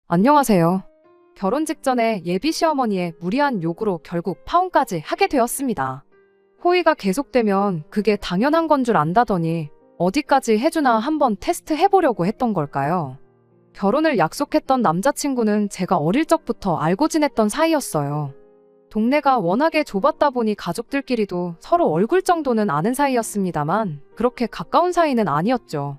안녕하세요. 결혼 직전에 예비 시어머니의 무리한 요구로 결국 파혼까지 하게 되었습니다. 호의가 계속되면 그게 당연한 건 줄 안다더니 어디까지 해주나 한번 테스트 해보려고 했던 걸까요? 결혼을 약속했던 남자친구는 제가 어릴 적부터 알고 지냈던 사이였어요. 동네가 워낙에 좁았다 보니 가족들끼리도 서로 얼굴 정도는 아는 사이였습니다만 그렇게 가까운 사이는 아니었죠.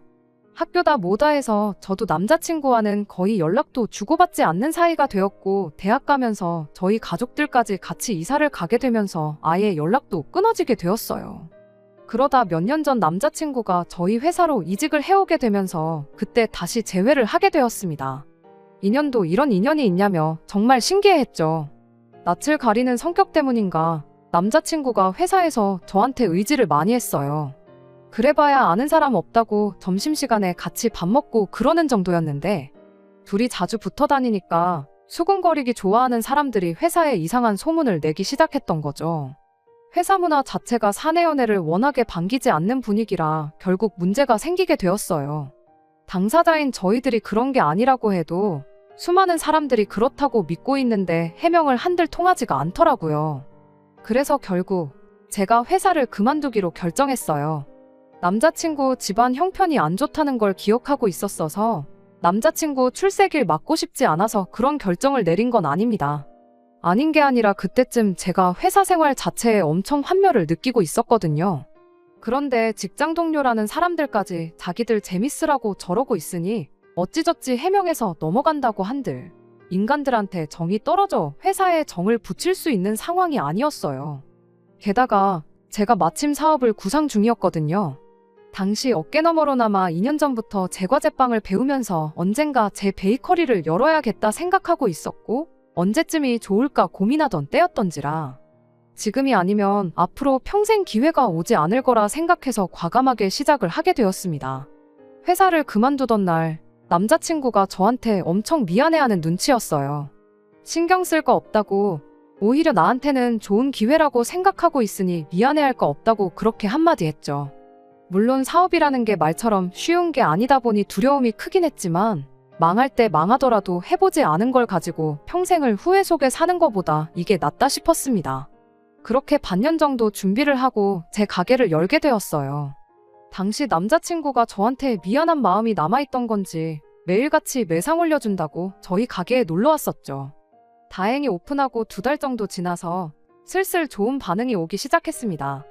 학교다 뭐다 해서 저도 남자친구와는 거의 연락도 주고받지 않는 사이가 되었고, 대학 가면서 저희 가족들까지 같이 이사를 가게 되면서 아예 연락도 끊어지게 되었어요. 그러다 몇 년 전 남자친구가 저희 회사로 이직을 해오게 되면서 그때 다시 재회를 하게 되었습니다. 인연도 이런 인연이 있냐며 정말 신기해했죠. 낯을 가리는 성격 때문인가 남자친구가 회사에서 저한테 의지를 많이 했어요. 그래봐야 아는 사람 없다고 점심시간에 같이 밥 먹고 그러는 정도였는데 둘이 자주 붙어 다니니까 수군거리기 좋아하는 사람들이 회사에 이상한 소문을 내기 시작했던 거죠. 회사 문화 자체가 사내 연애를 워낙에 반기지 않는 분위기라 결국 문제가 생기게 되었어요. 당사자인 저희들이 그런 게 아니라고 해도 수많은 사람들이 그렇다고 믿고 있는데 해명을 한들 통하지가 않더라고요. 그래서 결국 제가 회사를 그만두기로 결정했어요. 남자친구 집안 형편이 안 좋다는 걸 기억하고 있었어서 남자친구 출세길 막고 싶지 않아서 그런 결정을 내린 건 아닙니다. 아닌 게 아니라 그때쯤 제가 회사 생활 자체에 엄청 환멸을 느끼고 있었거든요. 그런데 직장 동료라는 사람들까지 자기들 재밌으라고 저러고 있으니 어찌저찌 해명해서 넘어간다고 한들 인간들한테 정이 떨어져 회사에 정을 붙일 수 있는 상황이 아니었어요. 게다가 제가 마침 사업을 구상 중이었거든요. 당시 어깨너머로나마 2년 전부터 제과제빵을 배우면서 언젠가 제 베이커리를 열어야겠다 생각하고 있었고 언제쯤이 좋을까 고민하던 때였던지라 지금이 아니면 앞으로 평생 기회가 오지 않을 거라 생각해서 과감하게 시작을 하게 되었습니다. 회사를 그만두던 날 남자친구가 저한테 엄청 미안해하는 눈치였어요. 신경 쓸 거 없다고 오히려 나한테는 좋은 기회라고 생각하고 있으니 미안해할 거 없다고 그렇게 한마디 했죠. 물론 사업이라는 게 말처럼 쉬운 게 아니다 보니 두려움이 크긴 했지만 망할 때 망하더라도 해보지 않은 걸 가지고 평생을 후회 속에 사는 것보다 이게 낫다 싶었습니다. 그렇게 반년 정도 준비를 하고 제 가게를 열게 되었어요. 당시 남자친구가 저한테 미안한 마음이 남아있던 건지 매일같이 매상 올려준다고 저희 가게에 놀러 왔었죠. 다행히 오픈하고 2달 정도 지나서 슬슬 좋은 반응이 오기 시작했습니다.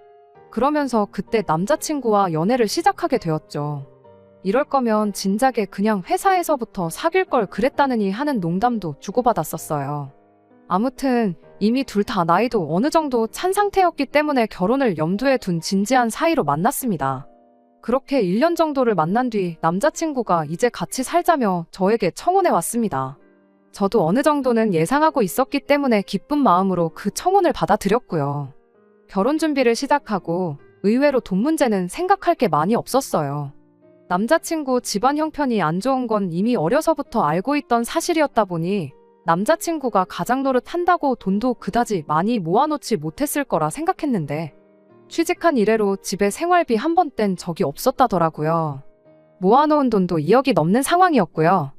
그러면서 그때 남자친구와 연애를 시작하게 되었죠. 이럴 거면 진작에 그냥 회사에서부터 사귈 걸 그랬다느니 하는 농담도 주고받았었어요. 아무튼 이미 둘 다 나이도 어느 정도 찬 상태였기 때문에 결혼을 염두에 둔 진지한 사이로 만났습니다. 그렇게 1년 정도를 만난 뒤 남자친구가 이제 같이 살자며 저에게 청혼해 왔습니다. 저도 어느 정도는 예상하고 있었기 때문에 기쁜 마음으로 그 청혼을 받아들였고요. 결혼 준비를 시작하고 의외로 돈 문제는 생각할 게 많이 없었어요. 남자친구 집안 형편이 안 좋은 건 이미 어려서부터 알고 있던 사실이었다 보니 남자친구가 가장 노릇한다고 돈도 그다지 많이 모아놓지 못했을 거라 생각했는데 취직한 이래로 집에 생활비 한 번 뗀 적이 없었다더라고요. 모아놓은 돈도 2억이 넘는 상황이었고요.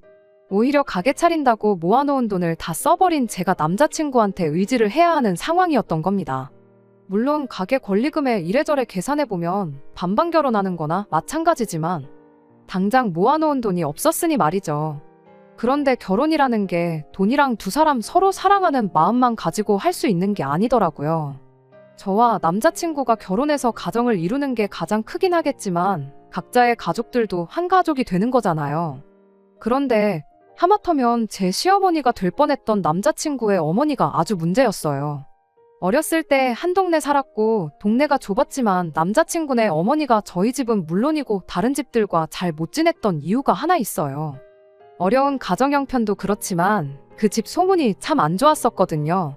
오히려 가게 차린다고 모아놓은 돈을 다 써버린 제가 남자친구한테 의지를 해야 하는 상황이었던 겁니다. 물론 가게 권리금에 이래저래 계산해보면 반반 결혼하는 거나 마찬가지지만 당장 모아놓은 돈이 없었으니 말이죠. 그런데 결혼이라는 게 돈이랑 두 사람 서로 사랑하는 마음만 가지고 할 수 있는 게 아니더라고요. 저와 남자친구가 결혼해서 가정을 이루는 게 가장 크긴 하겠지만 각자의 가족들도 한 가족이 되는 거잖아요. 그런데 하마터면 제 시어머니가 될 뻔했던 남자친구의 어머니가 아주 문제였어요. 어렸을 때 한 동네 살았고 동네가 좁았지만 남자친구네 어머니가 저희 집은 물론이고 다른 집들과 잘 못 지냈던 이유가 하나 있어요. 어려운 가정 형편도 그렇지만 그 집 소문이 참 안 좋았었거든요.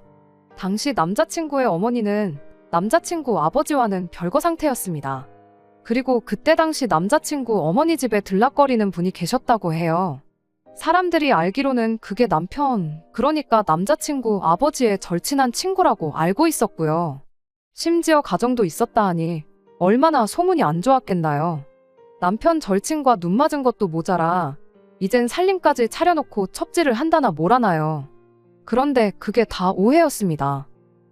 당시 남자친구의 어머니는 남자친구 아버지와는 별거 상태였습니다. 그리고 그때 당시 남자친구 어머니 집에 들락거리는 분이 계셨다고 해요. 사람들이 알기로는 그게 남편, 그러니까 남자친구 아버지의 절친한 친구라고 알고 있었고요. 심지어 가정도 있었다 하니 얼마나 소문이 안 좋았겠나요. 남편 절친과 눈 맞은 것도 모자라 이젠 살림까지 차려놓고 첩질을 한다나 뭐라나요. 그런데 그게 다 오해였습니다.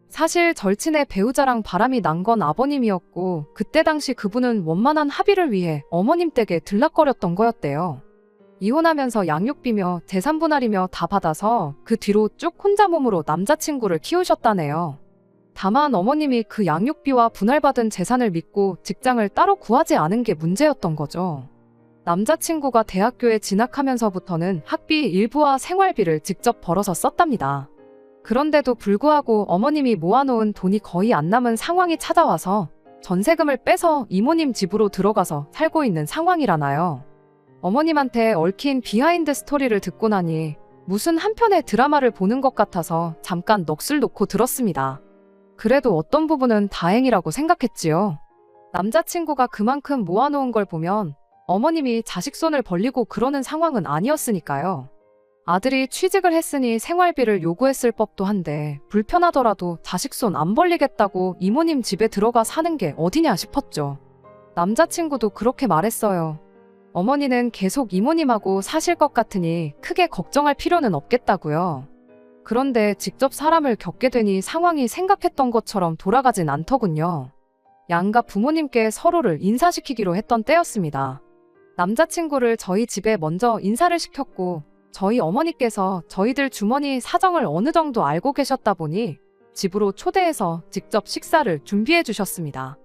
사실 절친의 배우자랑 바람이 난 건 아버님이었고 그때 당시 그분은 원만한 합의를 위해 어머님 댁에 들락거렸던 거였대요. 이혼하면서 양육비며 재산 분할이며 다 받아서 그 뒤로 쭉 혼자 몸으로 남자친구를 키우셨다네요. 다만 어머님이 그 양육비와 분할받은 재산을 믿고 직장을 따로 구하지 않은 게 문제였던 거죠. 남자친구가 대학교에 진학하면서부터는 학비 일부와 생활비를 직접 벌어서 썼답니다. 그런데도 불구하고 어머님이 모아놓은 돈이 거의 안 남은 상황이 찾아와서 전세금을 빼서 이모님 집으로 들어가서 살고 있는 상황이라나요. 어머님한테 얽힌 비하인드 스토리를 듣고 나니 무슨 한편의 드라마를 보는 것 같아서 잠깐 넋을 놓고 들었습니다. 그래도 어떤 부분은 다행이라고 생각했지요. 남자친구가 그만큼 모아놓은 걸 보면 어머님이 자식 손을 벌리고 그러는 상황은 아니었으니까요. 아들이 취직을 했으니 생활비를 요구했을 법도 한데 불편하더라도 자식 손 안 벌리겠다고 이모님 집에 들어가 사는 게 어디냐 싶었죠. 남자친구도 그렇게 말했어요. 어머니는 계속 이모님하고 사실 것 같으니 크게 걱정할 필요는 없겠다고요. 그런데 직접 사람을 겪게 되니 상황이 생각했던 것처럼 돌아가진 않더군요. 양가 부모님께 서로를 인사시키기로 했던 때였습니다. 남자친구를 저희 집에 먼저 인사를 시켰고 저희 어머니께서 저희들 주머니 사정을 어느 정도 알고 계셨다 보니 집으로 초대해서 직접 식사를 준비해 주셨습니다.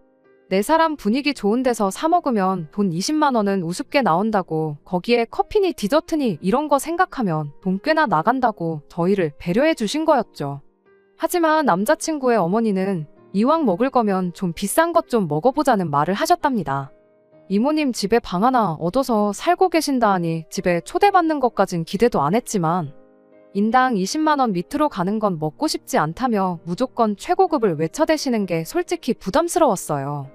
네 사람 분위기 좋은 데서 사 먹으면 돈 20만 원은 우습게 나온다고 거기에 커피니 디저트니 이런 거 생각하면 돈 꽤나 나간다고 저희를 배려해 주신 거였죠. 하지만 남자친구의 어머니는 이왕 먹을 거면 좀 비싼 것 좀 먹어보자는 말을 하셨답니다. 이모님 집에 방 하나 얻어서 살고 계신다 하니 집에 초대받는 것까진 기대도 안 했지만 인당 20만 원 밑으로 가는 건 먹고 싶지 않다며 무조건 최고급을 외쳐대시는 게 솔직히 부담스러웠어요.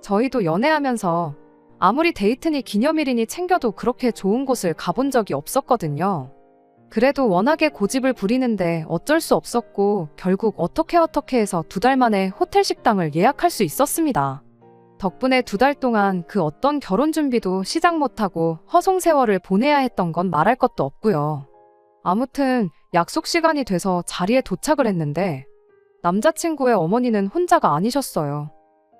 저희도 연애하면서 아무리 데이트니 기념일이니 챙겨도 그렇게 좋은 곳을 가본 적이 없었거든요. 그래도 워낙에 고집을 부리는데 어쩔 수 없었고 결국 어떻게 해서 2달 만에 호텔 식당을 예약할 수 있었습니다. 덕분에 2달 동안 그 어떤 결혼 준비도 시작 못하고 허송세월을 보내야 했던 건 말할 것도 없고요. 아무튼 약속 시간이 돼서 자리에 도착을 했는데 남자친구의 어머니는 혼자가 아니셨어요.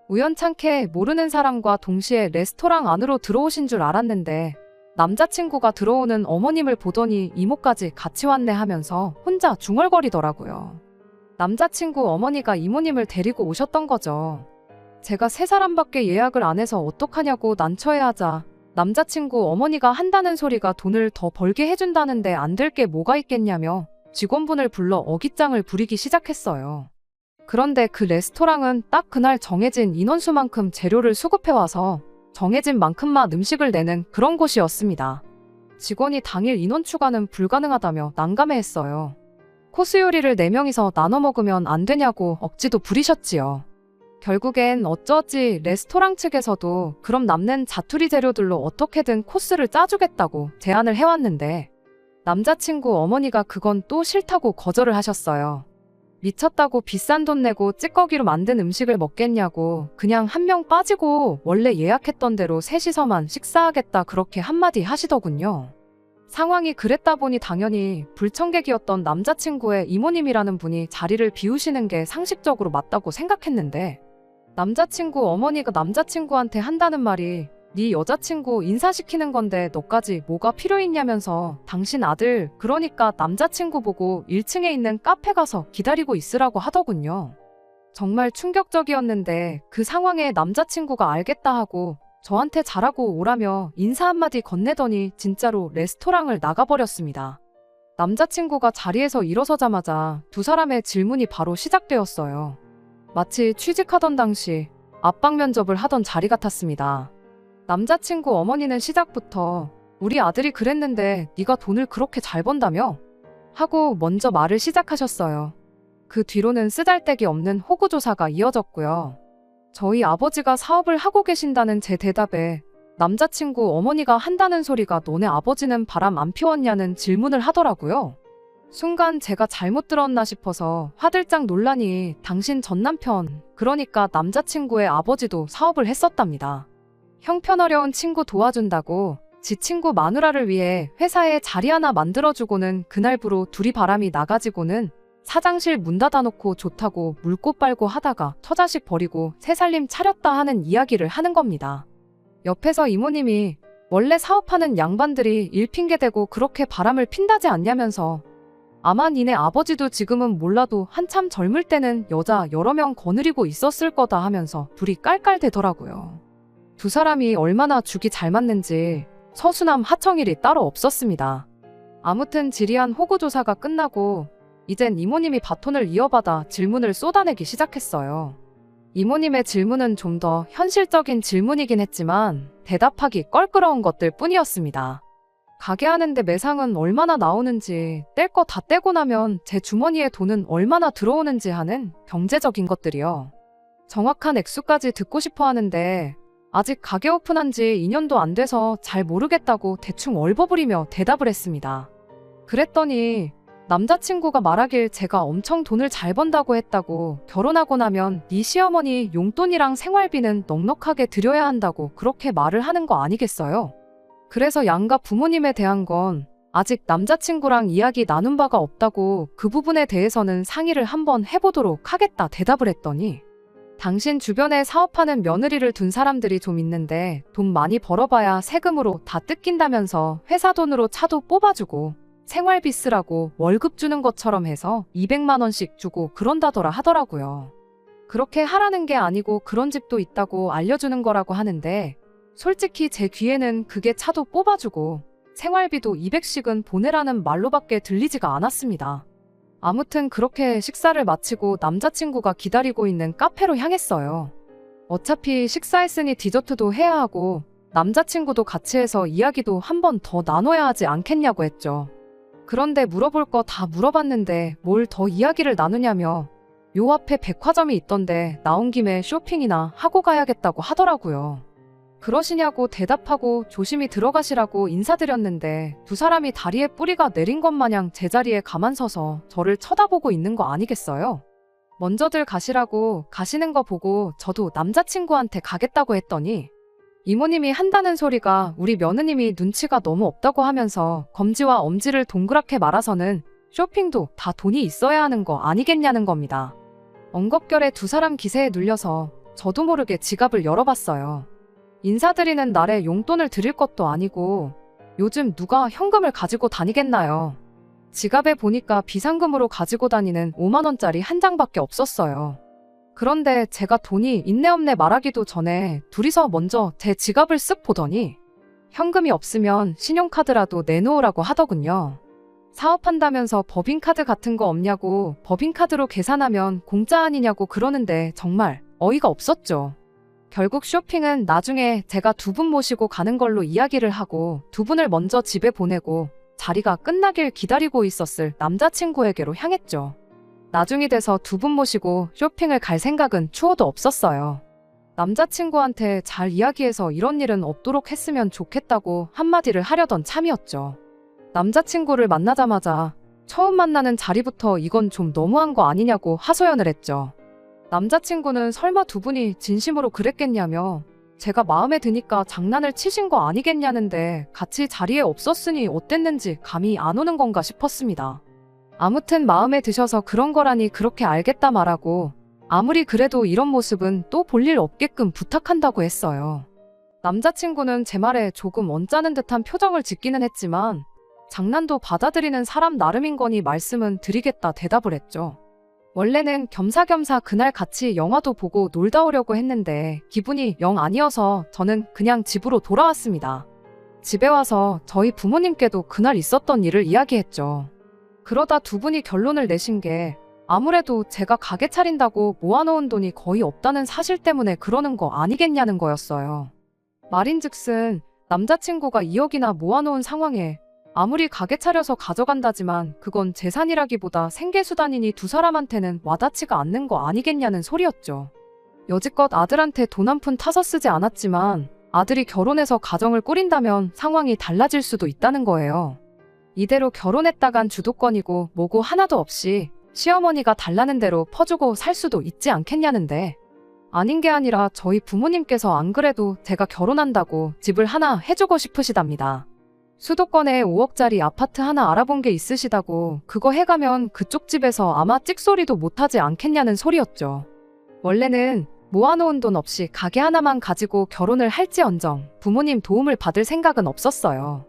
우연찮게 모르는 사람과 동시에 레스토랑 안으로 들어오신 줄 알았는데 남자친구가 들어오는 어머님을 보더니 이모까지 같이 왔네 하면서 혼자 중얼거리더라고요. 남자친구 어머니가 이모님을 데리고 오셨던 거죠. 제가 3사람밖에 예약을 안 해서 어떡하냐고 난처해하자 남자친구 어머니가 한다는 소리가 돈을 더 벌게 해준다는데 안 될 게 뭐가 있겠냐며 직원분을 불러 어깃장을 부리기 시작했어요. 그런데 그 레스토랑은 딱 그날 정해진 인원수만큼 재료를 수급해와서 정해진 만큼만 음식을 내는 그런 곳이었습니다. 직원이 당일 인원 추가는 불가능하다며 난감해했어요. 코스 요리를 4명이서 나눠 먹으면 안 되냐고 억지도 부리셨지요. 결국엔 어쩌지 레스토랑 측에서도 그럼 남는 자투리 재료들로 어떻게든 코스를 짜주겠다고 제안을 해왔는데 남자친구 어머니가 그건 또 싫다고 거절을 하셨어요. 미쳤다고 비싼 돈 내고 찌꺼기로 만든 음식을 먹겠냐고 그냥 한 명 빠지고 원래 예약했던 대로 셋이서만 식사하겠다 그렇게 한마디 하시더군요. 상황이 그랬다 보니 당연히 불청객이었던 남자친구의 이모님이라는 분이 자리를 비우시는 게 상식적으로 맞다고 생각했는데 남자친구 어머니가 남자친구한테 한다는 말이 네 여자친구 인사시키는 건데 너까지 뭐가 필요 있냐면서 당신 아들 그러니까 남자친구 보고 1층에 있는 카페 가서 기다리고 있으라고 하더군요. 정말 충격적이었는데 그 상황에 남자친구가 알겠다 하고 저한테 잘하고 오라며 인사 한마디 건네더니 진짜로 레스토랑을 나가버렸습니다. 남자친구가 자리에서 일어서자마자 2사람의 질문이 바로 시작되었어요. 마치 취직하던 당시 압박 면접을 하던 자리 같았습니다. 남자친구 어머니는 시작부터 우리 아들이 그랬는데 네가 돈을 그렇게 잘 번다며? 하고 먼저 말을 시작하셨어요. 그 뒤로는 쓰잘데기 없는 호구조사가 이어졌고요. 저희 아버지가 사업을 하고 계신다는 제 대답에 남자친구 어머니가 한다는 소리가 너네 아버지는 바람 안 피웠냐는 질문을 하더라고요. 순간 제가 잘못 들었나 싶어서 화들짝 놀라니 당신 전남편, 그러니까 남자친구의 아버지도 사업을 했었답니다. 형편어려운 친구 도와준다고 지 친구 마누라를 위해 회사에 자리 하나 만들어주고는 그날부로 둘이 바람이 나가지고는 사장실 문 닫아놓고 좋다고 물고 빨고 하다가 처자식 버리고 새 살림 차렸다 하는 이야기를 하는 겁니다. 옆에서 이모님이 원래 사업하는 양반들이 일 핑계대고 그렇게 바람을 핀다지 않냐면서 아마 니네 아버지도 지금은 몰라도 한참 젊을 때는 여자 여러 명 거느리고 있었을 거다 하면서 둘이 깔깔대더라고요. 두 사람이 얼마나 죽이 잘 맞는지 서수남 하청일이 따로 없었습니다. 아무튼 지리한 호구조사가 끝나고 이젠 이모님이 바톤을 이어받아 질문을 쏟아내기 시작했어요. 이모님의 질문은 좀 더 현실적인 질문이긴 했지만 대답하기 껄끄러운 것들 뿐이었습니다. 가게 하는데 매상은 얼마나 나오는지, 뗄 거 다 떼고 나면 제 주머니에 돈은 얼마나 들어오는지 하는 경제적인 것들이요. 정확한 액수까지 듣고 싶어 하는데 아직 가게 오픈한 지 2년도 안 돼서 잘 모르겠다고 대충 얼버무리며 대답을 했습니다. 그랬더니 남자친구가 말하길 제가 엄청 돈을 잘 번다고 했다고, 결혼하고 나면 네 시어머니 용돈이랑 생활비는 넉넉하게 드려야 한다고 그렇게 말을 하는 거 아니겠어요? 그래서 양가 부모님에 대한 건 아직 남자친구랑 이야기 나눈 바가 없다고, 그 부분에 대해서는 상의를 한번 해보도록 하겠다 대답을 했더니 당신 주변에 사업하는 며느리를 둔 사람들이 좀 있는데 돈 많이 벌어봐야 세금으로 다 뜯긴다면서 회사 돈으로 차도 뽑아주고 생활비 쓰라고 월급 주는 것처럼 해서 200만 원씩 주고 그런다더라 하더라고요. 그렇게 하라는 게 아니고 그런 집도 있다고 알려주는 거라고 하는데 솔직히 제 귀에는 그게 차도 뽑아주고 생활비도 200씩은 보내라는 말로밖에 들리지가 않았습니다. 아무튼 그렇게 식사를 마치고 남자친구가 기다리고 있는 카페로 향했어요. 어차피 식사했으니 디저트도 해야 하고 남자친구도 같이 해서 이야기도 한 번 더 나눠야 하지 않겠냐고 했죠. 그런데 물어볼 거 다 물어봤는데 뭘 더 이야기를 나누냐며 요 앞에 백화점이 있던데 나온 김에 쇼핑이나 하고 가야겠다고 하더라고요. 그러시냐고 대답하고 조심히 들어가시라고 인사드렸는데 두 사람이 다리에 뿌리가 내린 것 마냥 제자리에 가만 서서 저를 쳐다보고 있는 거 아니겠어요? 먼저들 가시라고, 가시는 거 보고 저도 남자친구한테 가겠다고 했더니 이모님이 한다는 소리가 우리 며느님이 눈치가 너무 없다고 하면서 검지와 엄지를 동그랗게 말아서는 쇼핑도 다 돈이 있어야 하는 거 아니겠냐는 겁니다. 엉겁결에 두 사람 기세에 눌려서 저도 모르게 지갑을 열어봤어요. 인사드리는 날에 용돈을 드릴 것도 아니고 요즘 누가 현금을 가지고 다니겠나요? 지갑에 보니까 비상금으로 가지고 다니는 5만 원짜리 한 장밖에 없었어요. 그런데 제가 돈이 있네 없네 말하기도 전에 둘이서 먼저 제 지갑을 쓱 보더니 현금이 없으면 신용카드라도 내놓으라고 하더군요. 사업한다면서 법인카드 같은 거 없냐고, 법인카드로 계산하면 공짜 아니냐고 그러는데 정말 어이가 없었죠. 결국 쇼핑은 나중에 제가 두 분 모시고 가는 걸로 이야기를 하고 두 분을 먼저 집에 보내고 자리가 끝나길 기다리고 있었을 남자친구에게로 향했죠. 나중이 돼서 두 분 모시고 쇼핑을 갈 생각은 추호도 없었어요. 남자친구한테 잘 이야기해서 이런 일은 없도록 했으면 좋겠다고 한마디를 하려던 참이었죠. 남자친구를 만나자마자 처음 만나는 자리부터 이건 좀 너무한 거 아니냐고 하소연을 했죠. 남자친구는 설마 두 분이 진심으로 그랬겠냐며 제가 마음에 드니까 장난을 치신 거 아니겠냐는데 같이 자리에 없었으니 어땠는지 감이 안 오는 건가 싶었습니다. 아무튼 마음에 드셔서 그런 거라니 그렇게 알겠다 말하고 아무리 그래도 이런 모습은 또 볼 일 없게끔 부탁한다고 했어요. 남자친구는 제 말에 조금 언짢은 듯한 표정을 짓기는 했지만 장난도 받아들이는 사람 나름인 거니 말씀은 드리겠다 대답을 했죠. 원래는 겸사겸사 그날 같이 영화도 보고 놀다 오려고 했는데 기분이 영 아니어서 저는 그냥 집으로 돌아왔습니다. 집에 와서 저희 부모님께도 그날 있었던 일을 이야기했죠. 그러다 두 분이 결론을 내신 게 아무래도 제가 가게 차린다고 모아놓은 돈이 거의 없다는 사실 때문에 그러는 거 아니겠냐는 거였어요. 말인즉슨 남자친구가 2억이나 모아놓은 상황에 아무리 가게 차려서 가져간다지만 그건 재산이라기보다 생계수단이니 두 사람한테는 와닿지가 않는 거 아니겠냐는 소리였죠. 여지껏 아들한테 돈 한 푼 타서 쓰지 않았지만 아들이 결혼해서 가정을 꾸린다면 상황이 달라질 수도 있다는 거예요. 이대로 결혼했다간 주도권이고 뭐고 하나도 없이 시어머니가 달라는 대로 퍼주고 살 수도 있지 않겠냐는데 아닌 게 아니라 저희 부모님께서 안 그래도 제가 결혼한다고 집을 하나 해주고 싶으시답니다. 수도권에 5억짜리 아파트 하나 알아본 게 있으시다고 그거 해가면 그쪽 집에서 아마 찍소리도 못하지 않겠냐는 소리였죠. 원래는 모아놓은 돈 없이 가게 하나만 가지고 결혼을 할지언정 부모님 도움을 받을 생각은 없었어요.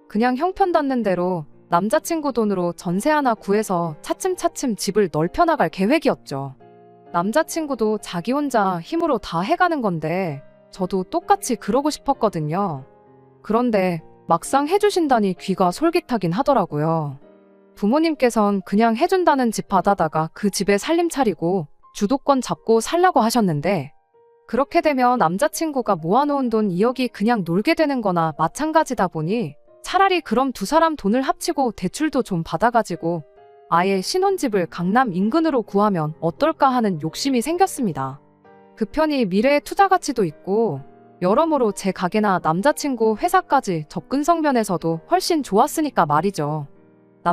그냥 형편닿는 대로 남자친구 돈으로 전세 하나 구해서 차츰차츰 집을 넓혀나갈 계획이었죠. 남자친구도 자기 혼자 힘으로 다 해가는 건데 저도 똑같이 그러고 싶었거든요. 그런데 막상 해주신다니 귀가 솔깃하긴 하더라고요. 부모님께선 그냥 해준다는 집 받아다가 그 집에 살림 차리고 주도권 잡고 살라고 하셨는데 그렇게 되면 남자친구가 모아놓은 돈 2억이 그냥 놀게 되는 거나 마찬가지다 보니 차라리 그럼 두 사람 돈을 합치고 대출도 좀 받아가지고 아예 신혼집을 강남 인근으로 구하면 어떨까 하는 욕심이 생겼습니다. 그 편이 미래의 투자 가치도 있고 여러모로 제 가게나 남자친구 회사까지 접근성 면에서도 훨씬 좋았으니까 말이죠.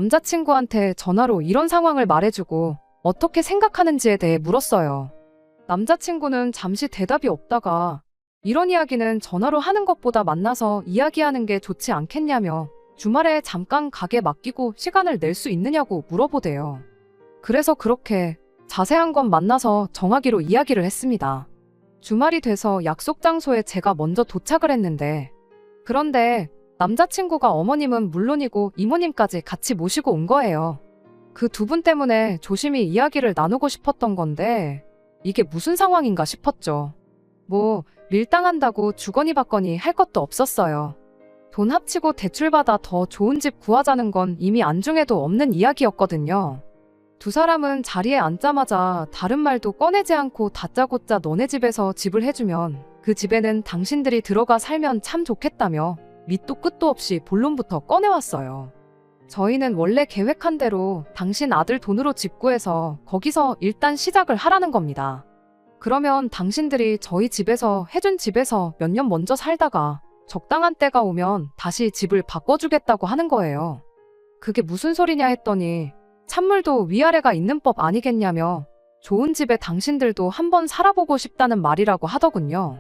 남자친구한테 전화로 이런 상황을 말해주고 어떻게 생각하는지에 대해 물었어요. 남자친구는 잠시 대답이 없다가 이런 이야기는 전화로 하는 것보다 만나서 이야기하는 게 좋지 않겠냐며 주말에 잠깐 가게 맡기고 시간을 낼 수 있느냐고 물어보대요. 그래서 그렇게 자세한 건 만나서 정하기로 이야기를 했습니다. 주말이 돼서 약속 장소에 제가 먼저 도착을 했는데 그런데 남자친구가 어머님은 물론이고 이모님까지 같이 모시고 온 거예요. 그 두 분 때문에 조심히 이야기를 나누고 싶었던 건데 이게 무슨 상황인가 싶었죠. 뭐 밀당한다고 주거니 받거니 할 것도 없었어요. 돈 합치고 대출받아 더 좋은 집 구하자는 건 이미 안중에도 없는 이야기였거든요. 두 사람은 자리에 앉자마자 다른 말도 꺼내지 않고 다짜고짜 너네 집에서 집을 해주면 그 집에는 당신들이 들어가 살면 참 좋겠다며 밑도 끝도 없이 본론부터 꺼내왔어요. 저희는 원래 계획한 대로 당신 아들 돈으로 집 구해서 거기서 일단 시작을 하라는 겁니다. 그러면 당신들이 저희 집에서 해준 집에서 몇 년 먼저 살다가 적당한 때가 오면 다시 집을 바꿔주겠다고 하는 거예요. 그게 무슨 소리냐 했더니 찬물도 위아래가 있는 법 아니겠냐며 좋은 집에 당신들도 한번 살아보고 싶다는 말이라고 하더군요.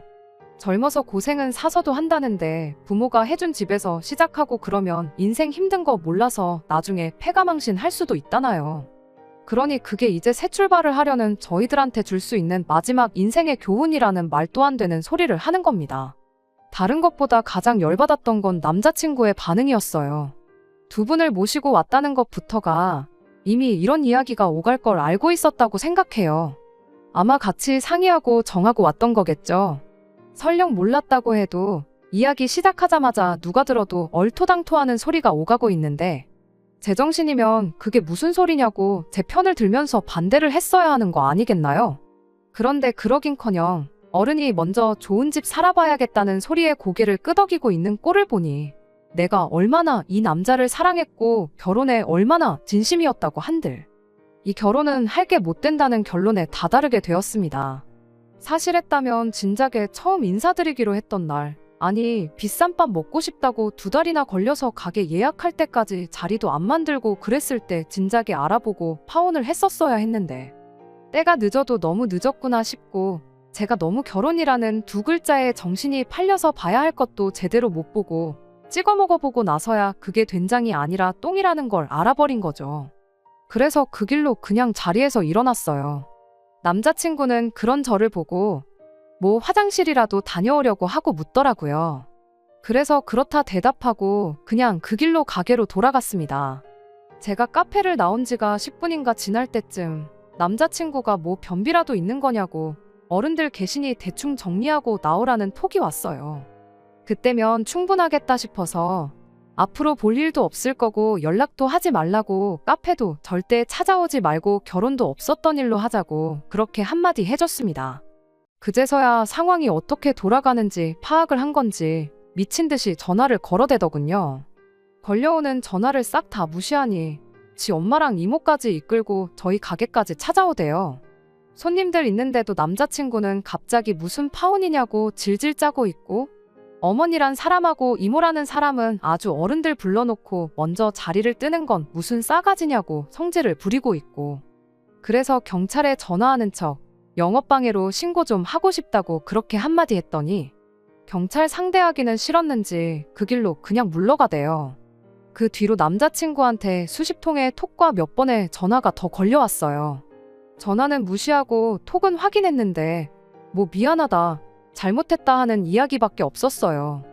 젊어서 고생은 사서도 한다는데 부모가 해준 집에서 시작하고 그러면 인생 힘든 거 몰라서 나중에 패가망신 할 수도 있다나요. 그러니 그게 이제 새 출발을 하려는 저희들한테 줄 수 있는 마지막 인생의 교훈이라는 말도 안 되는 소리를 하는 겁니다. 다른 것보다 가장 열받았던 건 남자친구의 반응이었어요. 두 분을 모시고 왔다는 것부터가 이미 이런 이야기가 오갈 걸 알고 있었다고 생각해요. 아마 같이 상의하고 정하고 왔던 거겠죠. 설령 몰랐다고 해도 이야기 시작하자마자 누가 들어도 얼토당토하는 소리가 오가고 있는데 제정신이면 그게 무슨 소리냐고 제 편을 들면서 반대를 했어야 하는 거 아니겠나요? 그런데 그러긴커녕 어른이 먼저 좋은 집 살아봐야겠다는 소리에 고개를 끄덕이고 있는 꼴을 보니 내가 얼마나 이 남자를 사랑했고 결혼에 얼마나 진심이었다고 한들 이 결혼은 할 게 못 된다는 결론에 다다르게 되었습니다. 사실했다면 진작에 처음 인사드리기로 했던 날 아니 비싼 밥 먹고 싶다고 2달이나 걸려서 가게 예약할 때까지 자리도 안 만들고 그랬을 때 진작에 알아보고 파혼을 했었어야 했는데 때가 늦어도 너무 늦었구나 싶고 제가 너무 결혼이라는 두 글자에 정신이 팔려서 봐야 할 것도 제대로 못 보고 찍어 먹어보고 나서야 그게 된장이 아니라 똥이라는 걸 알아버린 거죠. 그래서 그 길로 그냥 자리에서 일어났어요. 남자친구는 그런 저를 보고 뭐 화장실이라도 다녀오려고 하고 묻더라고요. 그래서 그렇다 대답하고 그냥 그 길로 가게로 돌아갔습니다. 제가 카페를 나온 지가 10분인가 지날 때쯤 남자친구가 뭐 변비라도 있는 거냐고 어른들 계시니 대충 정리하고 나오라는 톡이 왔어요. 그때면 충분하겠다 싶어서 앞으로 볼 일도 없을 거고 연락도 하지 말라고 카페도 절대 찾아오지 말고 결혼도 없었던 일로 하자고 그렇게 한마디 해줬습니다. 그제서야 상황이 어떻게 돌아가는지 파악을 한 건지 미친 듯이 전화를 걸어대더군요. 걸려오는 전화를 싹 다 무시하니 지 엄마랑 이모까지 이끌고 저희 가게까지 찾아오대요. 손님들 있는데도 남자친구는 갑자기 무슨 파혼이냐고 질질 짜고 있고 어머니란 사람하고 이모라는 사람은 아주 어른들 불러놓고 먼저 자리를 뜨는 건 무슨 싸가지냐고 성질을 부리고 있고 그래서 경찰에 전화하는 척 영업방해로 신고 좀 하고 싶다고 그렇게 한마디 했더니 경찰 상대하기는 싫었는지 그 길로 그냥 물러가대요. 그 뒤로 남자친구한테 수십 통의 톡과 몇 번의 전화가 더 걸려왔어요. 전화는 무시하고 톡은 확인했는데 뭐 미안하다, 잘못했다 하는 이야기밖에 없었어요.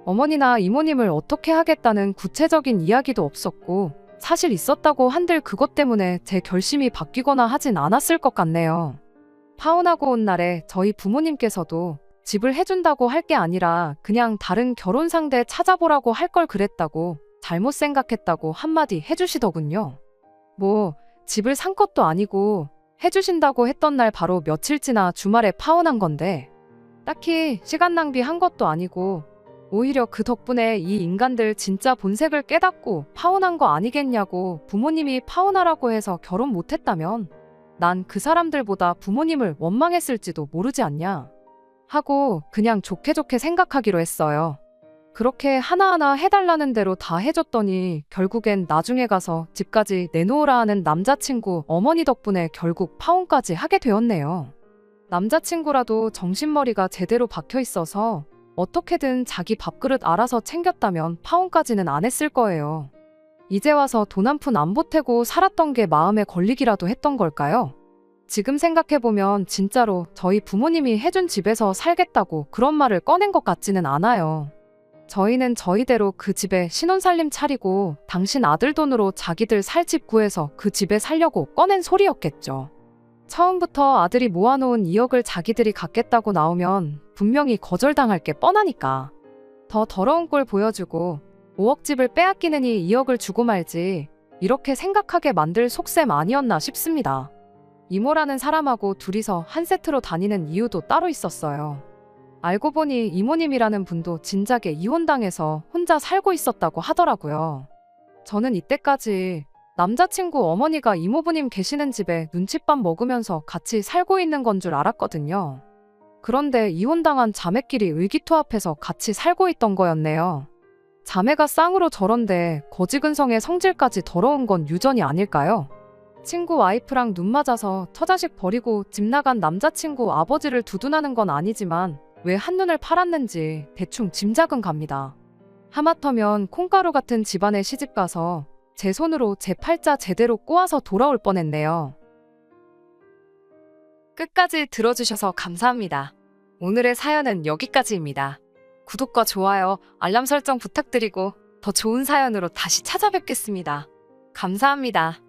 어머니나 이모님을 어떻게 하겠다는 구체적인 이야기도 없었고 사실 있었다고 한들 그것 때문에 제 결심이 바뀌거나 하진 않았을 것 같네요. 파혼하고 온 날에 저희 부모님께서도 집을 해준다고 할 게 아니라 그냥 다른 결혼 상대 찾아보라고 할 걸 그랬다고 잘못 생각했다고 한마디 해주시더군요. 뭐 집을 산 것도 아니고 해주신다고 했던 날 바로 며칠 지나 주말에 파혼한 건데 딱히 시간 낭비한 것도 아니고 오히려 그 덕분에 이 인간들 진짜 본색을 깨닫고 파혼한 거 아니겠냐고 부모님이 파혼하라고 해서 결혼 못했다면 난 그 사람들보다 부모님을 원망했을지도 모르지 않냐 하고 그냥 좋게 좋게 생각하기로 했어요. 그렇게 하나하나 해달라는 대로 다 해줬더니 결국엔 나중에 가서 집까지 내놓으라 하는 남자친구 어머니 덕분에 결국 파혼까지 하게 되었네요. 남자친구라도 정신머리가 제대로 박혀 있어서 어떻게든 자기 밥그릇 알아서 챙겼다면 파혼까지는 안 했을 거예요. 이제 와서 돈 한 푼 안 보태고 살았던 게 마음에 걸리기라도 했던 걸까요? 지금 생각해보면 진짜로 저희 부모님이 해준 집에서 살겠다고 그런 말을 꺼낸 것 같지는 않아요. 저희는 저희대로 그 집에 신혼살림 차리고 당신 아들 돈으로 자기들 살 집 구해서 그 집에 살려고 꺼낸 소리였겠죠. 처음부터 아들이 모아놓은 2억을 자기들이 갖겠다고 나오면 분명히 거절당할 게 뻔하니까. 더 더러운 꼴 보여주고 5억 집을 빼앗기느니 2억을 주고 말지 이렇게 생각하게 만들 속셈 아니었나 싶습니다. 이모라는 사람하고 둘이서 한 세트로 다니는 이유도 따로 있었어요. 알고 보니 이모님이라는 분도 진작에 이혼당해서 혼자 살고 있었다고 하더라고요. 저는 이때까지 남자친구 어머니가 이모부님 계시는 집에 눈칫밥 먹으면서 같이 살고 있는 건 줄 알았거든요. 그런데 이혼당한 자매끼리 의기투합해서 같이 살고 있던 거였네요. 자매가 쌍으로 저런데 거지근성의 성질까지 더러운 건 유전이 아닐까요? 친구 와이프랑 눈 맞아서 처자식 버리고 집 나간 남자친구 아버지를 두둔하는 건 아니지만 왜 한눈을 팔았는지 대충 짐작은 갑니다. 하마터면 콩가루 같은 집안에 시집가서 제 손으로 제 팔자 제대로 꼬아서 돌아올 뻔했네요. 끝까지 들어주셔서 감사합니다. 오늘의 사연은 여기까지입니다. 구독과 좋아요, 알람 설정 부탁드리고 더 좋은 사연으로 다시 찾아뵙겠습니다. 감사합니다.